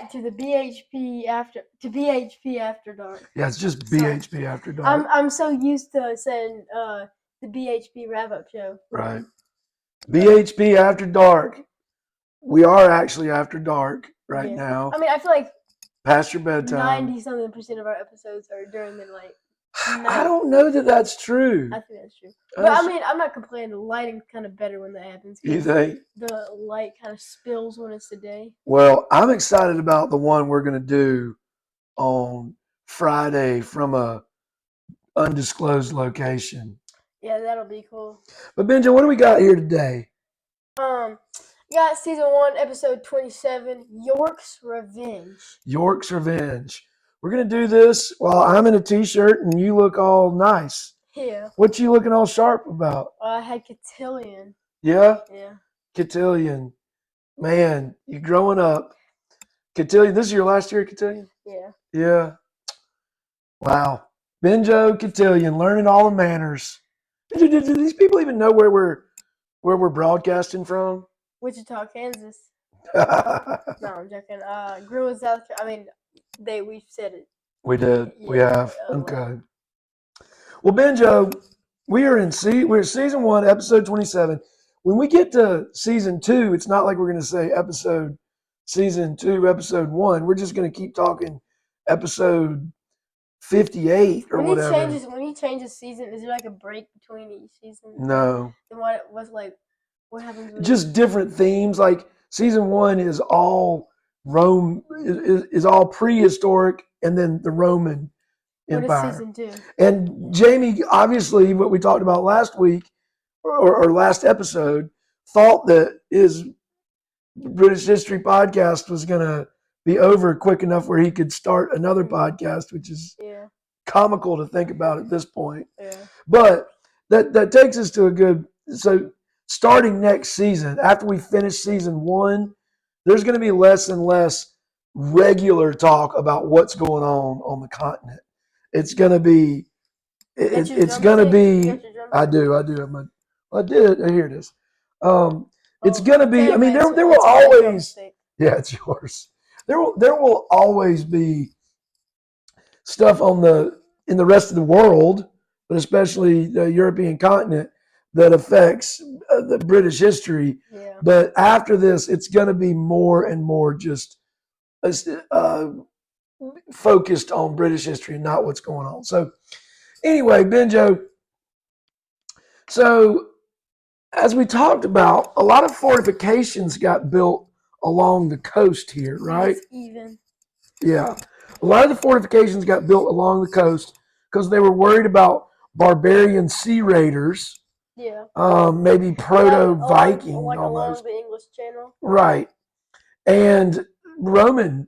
back to the BHP After Dark. Yeah, it's just BHP After Dark. I'm so used to saying the BHP wrap up show. Right. BHP After Dark. We are actually after dark right now. I mean, I feel like past your bedtime. 90-something% of our episodes are during the night. I don't know that that's true. I think that's true. But I mean, I'm not complaining. The lighting's kind of better when that happens. You think? The light kind of spills when it's the day. Well, I'm excited about the one we're going to do on Friday from a undisclosed location. Yeah, that'll be cool. But Benja, what do we got here today? Got season 1, episode 27, York's Revenge. York's Revenge. We're going to do this while I'm in a t-shirt and you look all nice. Yeah. What you looking all sharp about? I had Cotillion. Yeah? Yeah. Cotillion. Man, you growing up. Cotillion, this is your last year at Cotillion? Yeah. Yeah. Wow. Benjo Cotillion, learning all the manners. Do these people even know where we're broadcasting from? Wichita, Kansas. No, I'm joking. Greenwood, South Carolina. I mean, we said it. We did. Yeah, we have. Okay. Well, Benjo, we're season 1, episode 27. When we get to season 2, it's not like we're going to say season 2, episode 1. We're just going to keep talking episode 58 or whatever. When he changes season, is there like a break between each season? No. Then what happens? Just different themes. Like season 1 is all Rome, is all prehistoric, and then the Roman Empire. What is season 2? And Jamie, obviously, what we talked about last week or last episode, thought that his British History podcast was going to be over quick enough where he could start another podcast, which is comical to think about at this point. Yeah. But that takes us to so starting next season, after we finish season 1, there's going to be less and less regular talk about what's going on the continent. It's going to be, it's going to be, I do. I did. Here it is. It's going to be, I mean, there will always, it's yours. There will always be stuff in the rest of the world, but especially the European continent, that affects the British history. Yeah. But after this, it's going to be more and more just focused on British history and not what's going on. So anyway, Benjo, so as we talked about, a lot of fortifications got built along the coast here, right? Even. Yeah. A lot of the fortifications got built along the coast because they were worried about barbarian sea raiders. Yeah. Maybe proto-Viking almost. Along the English Channel. Right. And Roman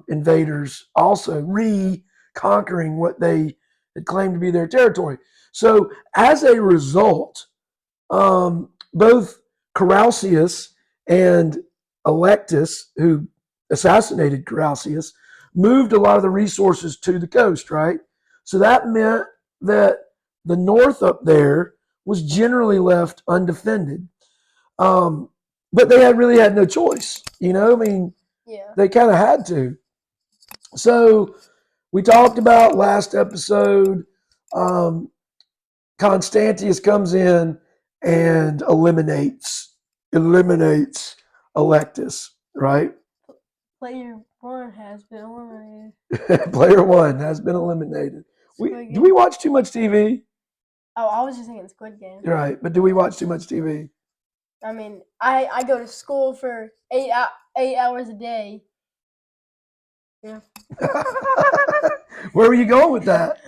invaders also reconquering what they had claimed to be their territory. So as a result, both Carausius and Alectus, who assassinated Carausius, moved a lot of the resources to the coast, right? So that meant that the north up there was generally left undefended. But they really had no choice, I mean, they kind of had to. So we talked about last episode, Constantius comes in and eliminates Alectus, right? Player 1 has been eliminated. Player 1 has been eliminated. Do we watch too much TV? Oh, I was just thinking Squid Game. Right, but do we watch too much TV? I mean, I go to school for 8 hours a day. Yeah. Where were you going with that?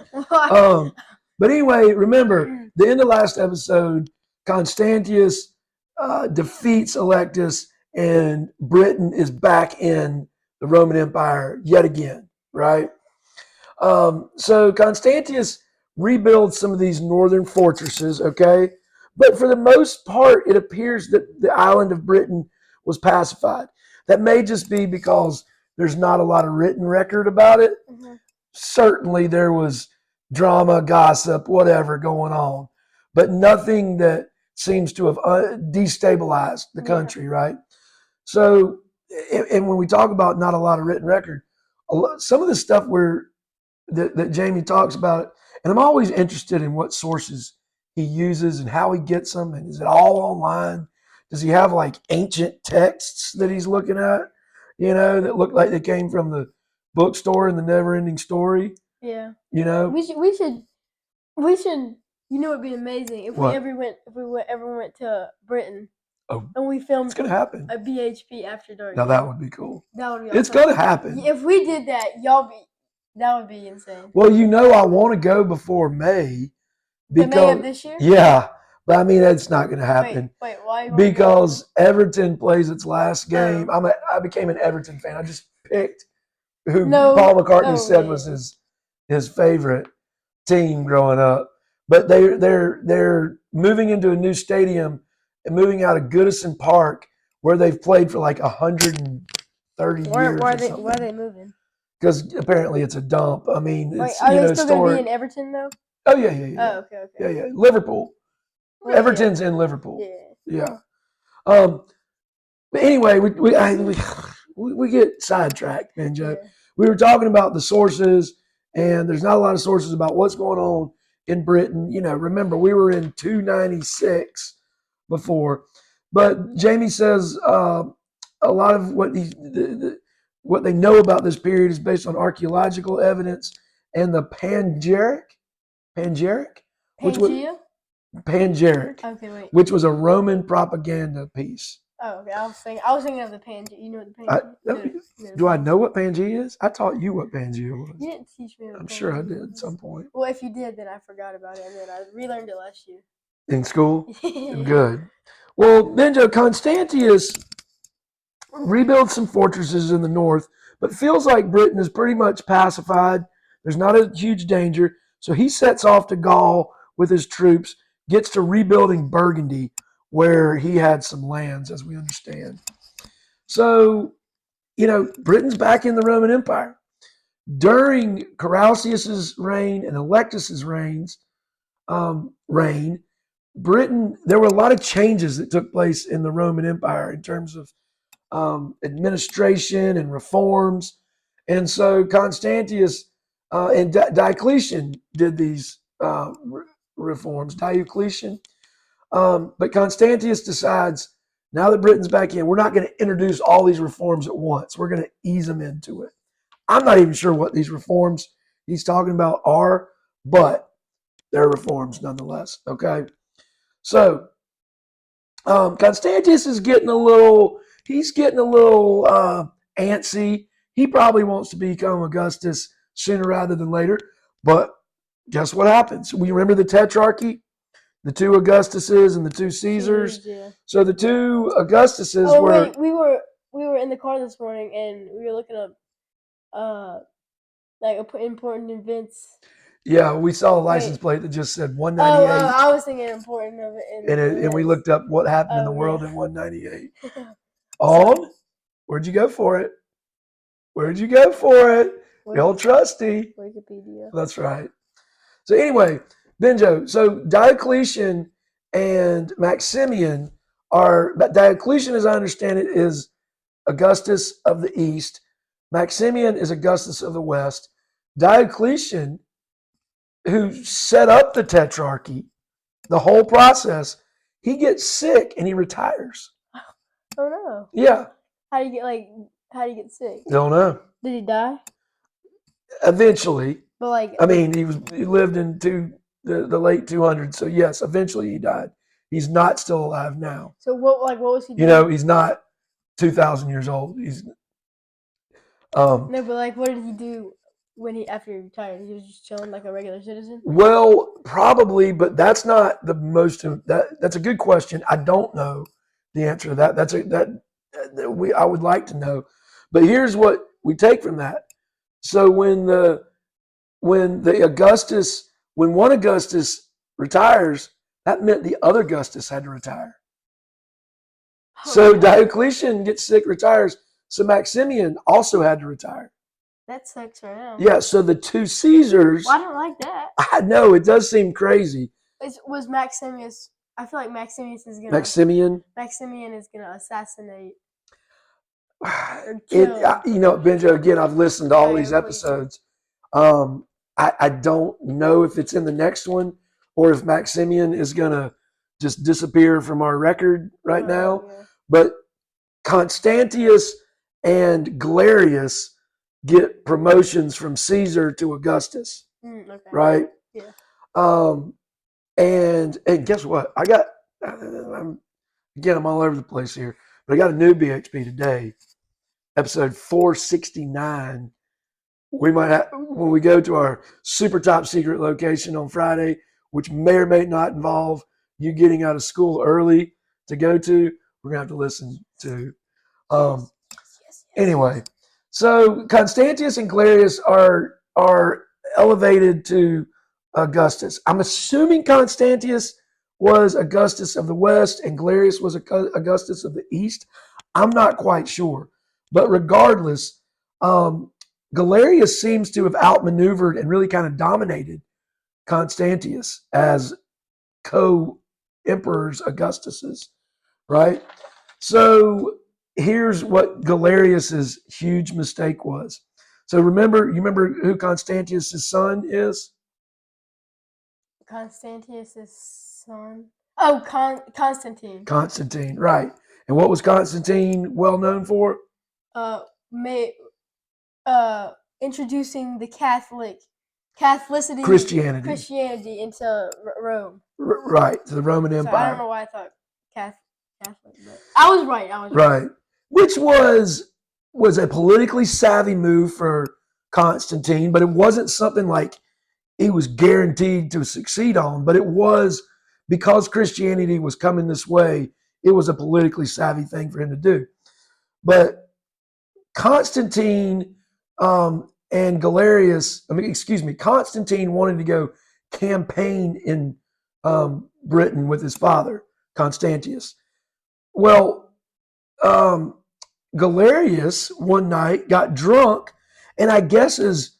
But anyway, remember, the end of last episode, Constantius defeats Alectus, and Britain is back in the Roman Empire yet again, right? So Constantius rebuilds some of these northern fortresses, okay? But for the most part, it appears that the island of Britain was pacified. That may just be because there's not a lot of written record about it. Mm-hmm. Certainly there was drama, gossip, whatever going on, but nothing that seems to have destabilized the country, right? So and when we talk about not a lot of written record, some of the stuff that Jamie talks about, and I'm always interested in what sources he uses and how he gets them, and is it all online? Does he have like ancient texts that he's looking at, that look like they came from the bookstore in the Never-Ending Story? Yeah. We should. You know, it'd be amazing if what? we ever went to Britain. Oh, and we filmed. It's gonna happen. A BHP After Dark. Now that would be cool. That would be It's awesome. gonna happen. If we did that, that would be insane. Well, I want to go before May. The May of this year? Yeah, but I mean that's not going to happen. Wait, why? Because Everton plays its last game. I became an Everton fan. I just picked who Paul McCartney said was his favorite team growing up. But they're moving into a new stadium and moving out of Goodison Park where they've played for like 130 years. Why are they moving? Because apparently it's a dump. I mean, it's, are they still going to be in Everton though? Oh yeah. Oh, okay. Yeah. Liverpool. Well, Everton's in Liverpool. Yeah. But anyway, we get sidetracked, man, Joe. Yeah. We were talking about the sources, and there's not a lot of sources about what's going on in Britain. Remember we were in 296 before, but Jamie says a lot of what they know about this period is based on archaeological evidence and the Panegyric. Pangea? Panegyric. Okay, wait. Which was a Roman propaganda piece. Oh, okay. I was thinking of the Pangea. You know what the Pangea is? Do I know what Pangea is? I taught you what Pangea was. You didn't teach me what I'm sure I did at some point. Well, if you did, then I forgot about it, and then I relearned it last year. In school? Good. Well, Benjo, Constantius rebuilds some fortresses in the north, but feels like Britain is pretty much pacified. There's not a huge danger. So he sets off to Gaul with his troops, gets to rebuilding Burgundy, where he had some lands, as we understand. So, Britain's back in the Roman Empire. During Carausius's reign and Electus's reign, Britain, there were a lot of changes that took place in the Roman Empire in terms of administration and reforms. And so Constantius and Diocletian did these reforms. Diocletian. But Constantius decides, now that Britain's back in, we're not going to introduce all these reforms at once. We're going to ease them into it. I'm not even sure what these reforms he's talking about are, but they're reforms nonetheless. Okay. So Constantius is getting a little antsy. He probably wants to become Augustus sooner rather than later. But guess what happens? We remember the Tetrarchy, the two Augustuses and the two Caesars. Yeah. So the two Augustuses were. Wait, we were in the car this morning and we were looking up like important events. Yeah, we saw a license plate that just said 198. I was thinking important of it. And we looked up what happened in the world in 198. On? Where'd you go for it? The old trusty. Wikipedia. That's right. So anyway, Benjo, so Diocletian and Maximian Diocletian, as I understand it, is Augustus of the East. Maximian is Augustus of the West. Diocletian, who set up the Tetrarchy, the whole process, he gets sick and he retires. Oh no. Yeah. How do you get sick? Don't know. Did he die? Eventually. But he lived into the late 200s. So yes, eventually he died. He's not still alive now. So what was he doing? He's not 2,000 years old. He's no, but what did he do after he retired? He was just chilling like a regular citizen? Well, probably, but that's not the most that's a good question. I don't know the answer to that. I would like to know. But here's what we take from that. So when one Augustus retires, that meant the other Augustus had to retire. So Diocletian gets sick, retires. So Maximian also had to retire. That sucks right now. Yeah, so the two Caesars. Well, I don't like that. I know, it does seem crazy. Was Maximius? I feel like Maximian is gonna assassinate. Benjo, again, I've listened to all Oh, these yeah, please. episodes. I don't know if it's in the next one or if Maximian is going to just disappear from our record right now. Yeah. But Constantius and Galerius get promotions from Caesar to Augustus, Okay. right? Yeah. And guess what? I'm all over the place here, but I got a new BHP today, episode 469. We might have, when we go to our super top secret location on Friday, which may or may not involve you getting out of school early to go to, we're gonna have to listen to. Yes. Anyway, so Constantius and Galerius are elevated to Augustus. I'm assuming Constantius was Augustus of the West and Galerius was Augustus of the East. I'm not quite sure, but regardless, Galerius seems to have outmaneuvered and really kind of dominated Constantius as co-emperors Augustus's, right? So here's what Galerius's huge mistake was. So you remember who Constantius's son is? Constantius's son. Oh, Constantine. Constantine, right. And what was Constantine well known for? May introducing the Catholicity, Christianity into Rome. Right, to the Roman Empire. So I don't know why I thought Catholic, but I was right. Right, which was a politically savvy move for Constantine, but it wasn't something like he was guaranteed to succeed on. But it was because Christianity was coming this way. It was a politically savvy thing for him to do. But Constantine and Galerius, Constantine wanted to go campaign in Britain with his father, Constantius. Well, Galerius one night got drunk, and I guess as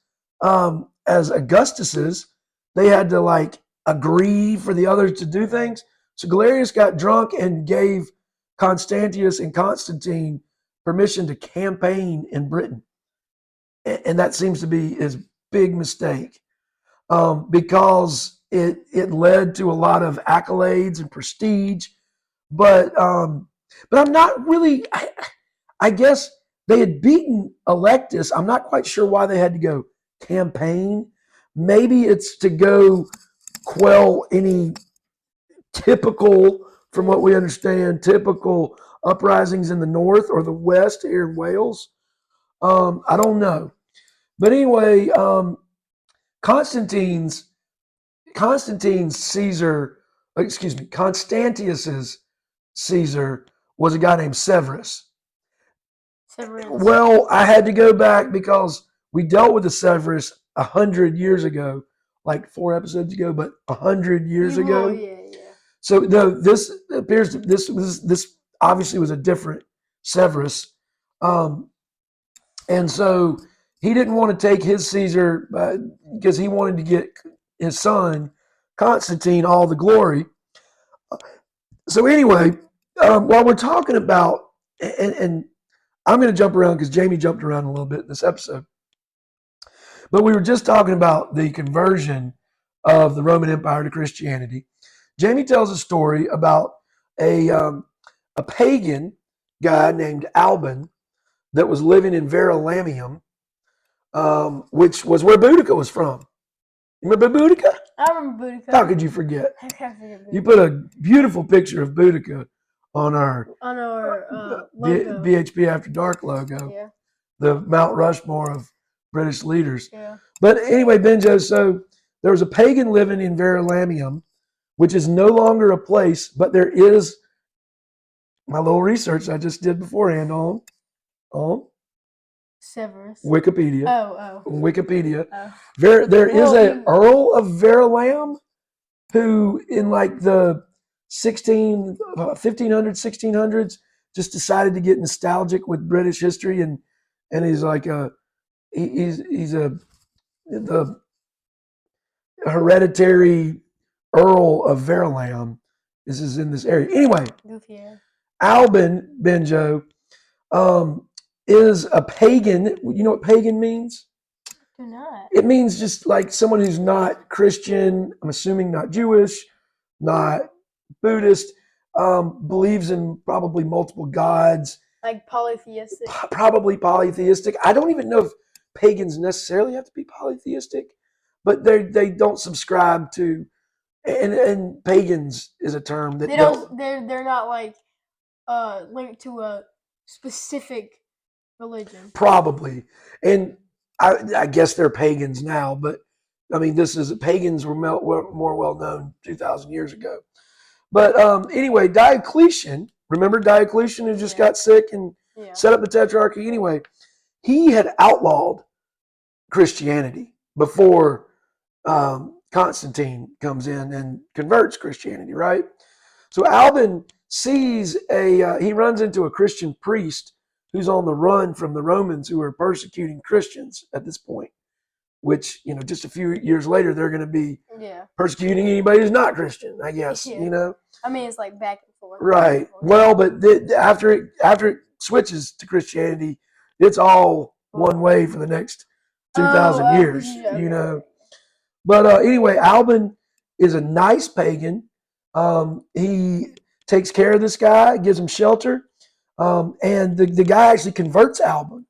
Augustus's, they had to like agree for the others to do things. So Galerius got drunk and gave Constantius and Constantine permission to campaign in Britain. And that seems to be his big mistake, because it led to a lot of accolades and prestige. But I'm not really. I guess they had beaten Electus. I'm not quite sure why they had to go campaign. Maybe it's to go quell any typical, from what we understand, typical uprisings in the north or the west here in Wales. I don't know. But anyway, Constantine's Caesar, Constantius's Caesar was a guy named Severus. Well, I had to go back because we dealt with the Severus 100 years ago, like 4 episodes ago, but 100 years ago. Yeah. So no, this obviously was a different Severus, and so he didn't want to take his Caesar because he wanted to get his son Constantine all the glory. So anyway, while we're talking about, and I'm going to jump around because Jamie jumped around a little bit in this episode, but we were just talking about the conversion of the Roman Empire to Christianity. Jamie tells a story about a pagan guy named Alban that was living in Verulamium, which was where Boudica was from. You remember Boudica? I remember Boudica. How could you forget? I can't forget Boudica. You put a beautiful picture of Boudica on our logo. BHP After Dark logo. Yeah. The Mount Rushmore of British leaders. Yeah. But anyway, Benjo, so there was a pagan living in Verulamium, which is no longer a place, but there is my little research I just did beforehand on Severus. Wikipedia. Oh. Wikipedia. Oh. There is an Earl of Verulam who in like the 1500s, 1600s just decided to get nostalgic with British history and he's like the hereditary Earl of Verulam is in this area. Anyway, Alban Benjo is a pagan. You know what pagan means? Do not. It means just like someone who's not Christian. I'm assuming not Jewish, not Buddhist. Believes in probably multiple gods. Like polytheistic. Probably polytheistic. I don't even know if pagans necessarily have to be polytheistic, but they don't subscribe to. And pagans is a term that They don't. They're not like linked to a specific religion. Probably, and I guess they're pagans now, but I mean, pagans were more well known 2,000 years ago. But anyway, Diocletian, remember Diocletian who just got sick and set up the Tetrarchy? Anyway, he had outlawed Christianity before Constantine comes in and converts Christianity, right? So Alban sees he runs into a Christian priest who's on the run from the Romans who are persecuting Christians at this point, which, just a few years later, they're going to be persecuting anybody who's not Christian, I guess, I mean, it's like back and forth. Right. Well, but after it switches to Christianity, it's all one way for the next 2,000 years, But anyway, Alban is a nice pagan. He takes care of this guy, gives him shelter, and the guy actually converts Alban,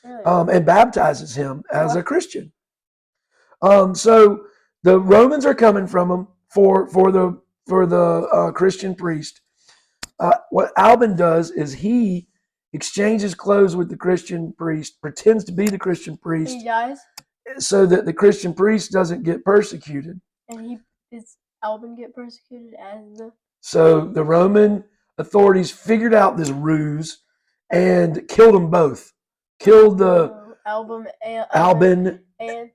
and baptizes him as a Christian. So the Romans are coming from him for the Christian priest. What Alban does is he exchanges clothes with the Christian priest, pretends to be the Christian priest. He dies? So that the Christian priest doesn't get persecuted. And does Alban get persecuted as the... So the Roman authorities figured out this ruse and killed them both. Killed the Alban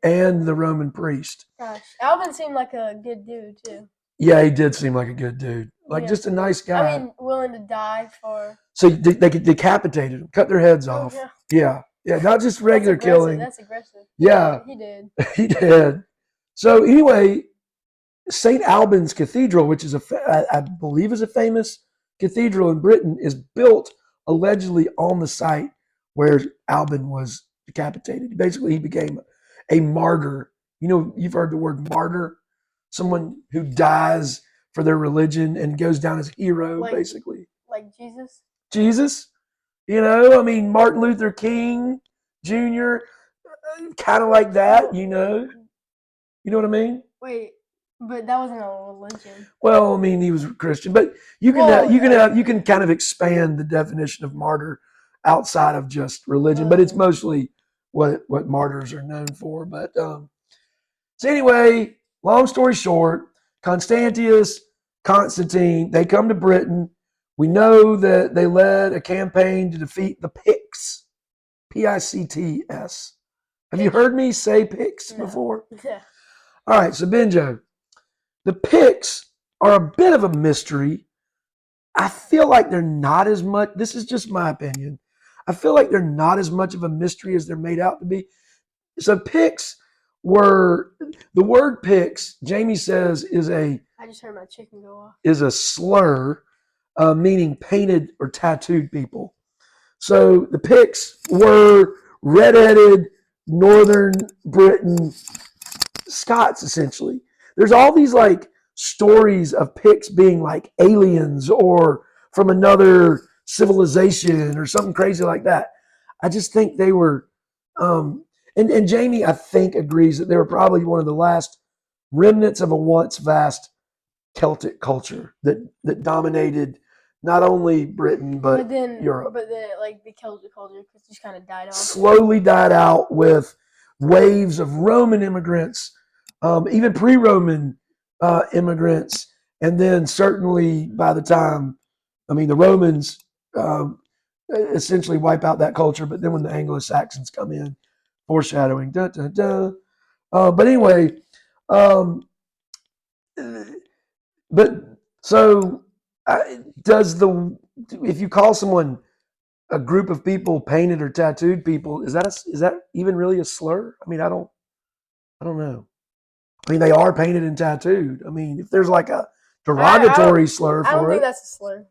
and the Roman priest. Gosh, Alban seemed like a good dude too. Yeah, he did seem like a good dude. Just a nice guy. I mean, willing to die for... So they decapitated them, cut their heads off. Yeah. Yeah, not just regular killing. That's aggressive. Yeah. He did. He did. So anyway, St. Albans Cathedral, which is I believe is a famous cathedral in Britain, is built allegedly on the site where Alban was decapitated. Basically, he became a martyr. You've heard the word martyr, someone who dies for their religion and goes down as a hero, basically. Like Jesus? Jesus. I mean, Martin Luther King Jr., kind of like that, You know what I mean? Wait, but that wasn't a religion. Well, I mean, he was a Christian, but you can kind of expand the definition of martyr outside of just religion, but it's mostly what martyrs are known for. But so anyway, long story short, Constantine, they come to Britain. We know that they led a campaign to defeat the Picts, Picts. Have you heard me say Picts before? Yeah. All right, so Benjo, the Picts are a bit of a mystery. I feel like they're not as much, this is just my opinion, I feel like they're not as much of a mystery as they're made out to be. So Picts the word Picts, Jamie says, I just heard my chicken go off. Is a slur, meaning painted or tattooed people. So the Picts were red-headed northern Britain Scots, essentially. There's all these stories of Picts being like aliens or from another civilization or something crazy like that. I just think they were, and Jamie, I think, agrees that they were probably one of the last remnants of a once vast Celtic culture that dominated not only Britain but Europe. But then the Celtic culture just kind of died off. Slowly died out with waves of Roman immigrants, even pre-Roman immigrants, and then certainly by the time, the Romans essentially wipe out that culture, but then when the Anglo-Saxons come in, foreshadowing, but anyway, if you call someone a group of people painted or tattooed people, is that even really a slur? I don't know. They are painted and tattooed. If there's a derogatory slur for it. I don't think that's a slur.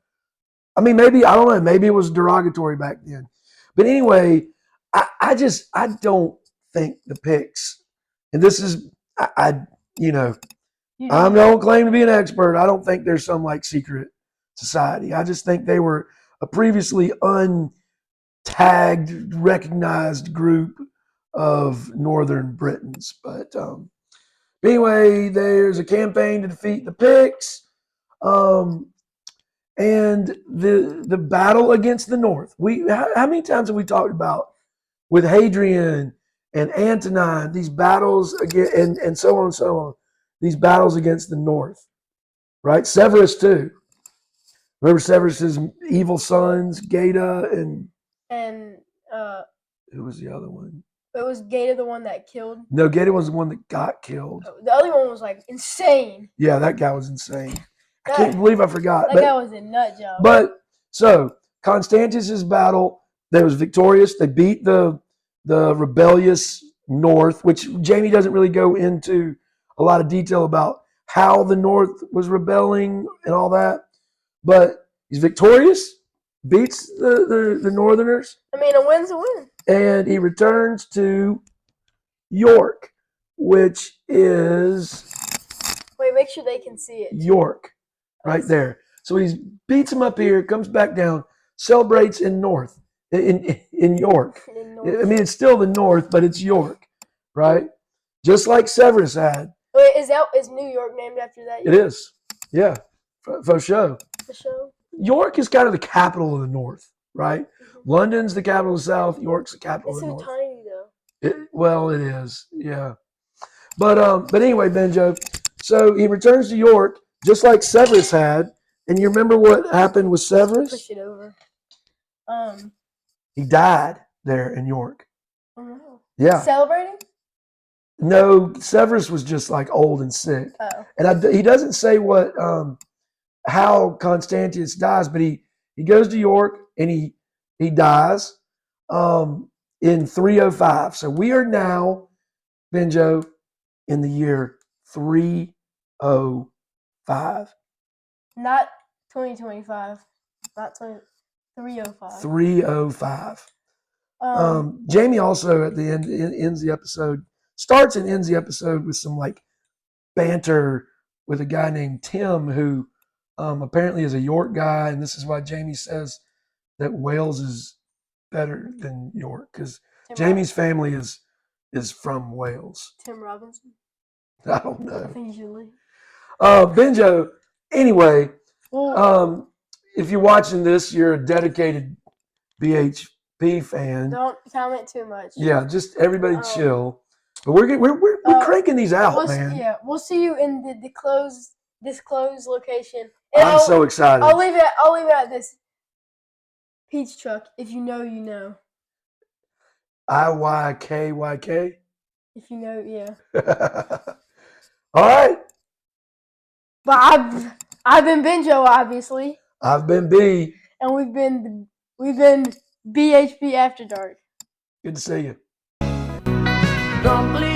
Maybe, I don't know, maybe it was derogatory back then. But anyway, I don't think the Picts, and this is I you know, I don't claim to be an expert. I don't think there's some like secret society. I just think they were a previously untagged, recognized group of northern Britons. But anyway, there's a campaign to defeat the Picts, and the battle against the North. How many times have we talked about with Hadrian and Antonine these battles again, and so on and so on, these battles against the North, right? Severus too. Remember Severus's evil sons, Geta and who was the other one? It was Geta the one that killed. No, Geta was the one that got killed. Oh, the other one was like insane. Yeah, that guy was insane. I can't believe I forgot. That guy was a nut job. But so Constantius's battle, they was victorious. They beat the rebellious North, which Jamie doesn't really go into a lot of detail about how the North was rebelling and all that. But he's victorious, beats the Northerners. I mean, a win's a win. And he returns to York, which is... Wait, make sure they can see it. York, right there. So he beats him up here, comes back down, celebrates in York. In North. I mean, it's still the North, but it's York, right? Just like Severus had. Wait, is New York named after that? It is. Yeah, for sure. For sure. York is kind of the capital of the North, right? Mm-hmm. London's the capital of the South. York's the capital of the North. It's so tiny, though. Well, it is. Yeah. But anyway, Benjo. So he returns to York, just like Severus had. And you remember what happened with Severus? Push it over. He died there in York. Oh no. Yeah. Celebrating? No, Severus was just like old and sick. Oh. And he doesn't say what how Constantius dies, but he goes to York and he dies in 305. So we are now, Benjo, in the year 305. Not 2025. Not 305. 305. Jamie also at the end ends the episode, starts and ends the episode with some like banter with a guy named Tim who apparently is a York guy, and this is why Jamie says that Wales is better than York because Jamie's family is from Wales. Tim Robinson? I don't know. I think you should leave. Benjo, anyway, if you're watching this, you're a dedicated BHP fan. Don't comment too much. Yeah, just everybody chill. But we're cranking these out, man. Yeah, we'll see you in the disclosed location. And I'm so excited. I'll leave it at this. Peach truck. If you know, you know. IYKYK. If you know, yeah. All right. But I've been Benjo, obviously. I've been B. And we've been BHP After Dark. Good to see you. Don't believe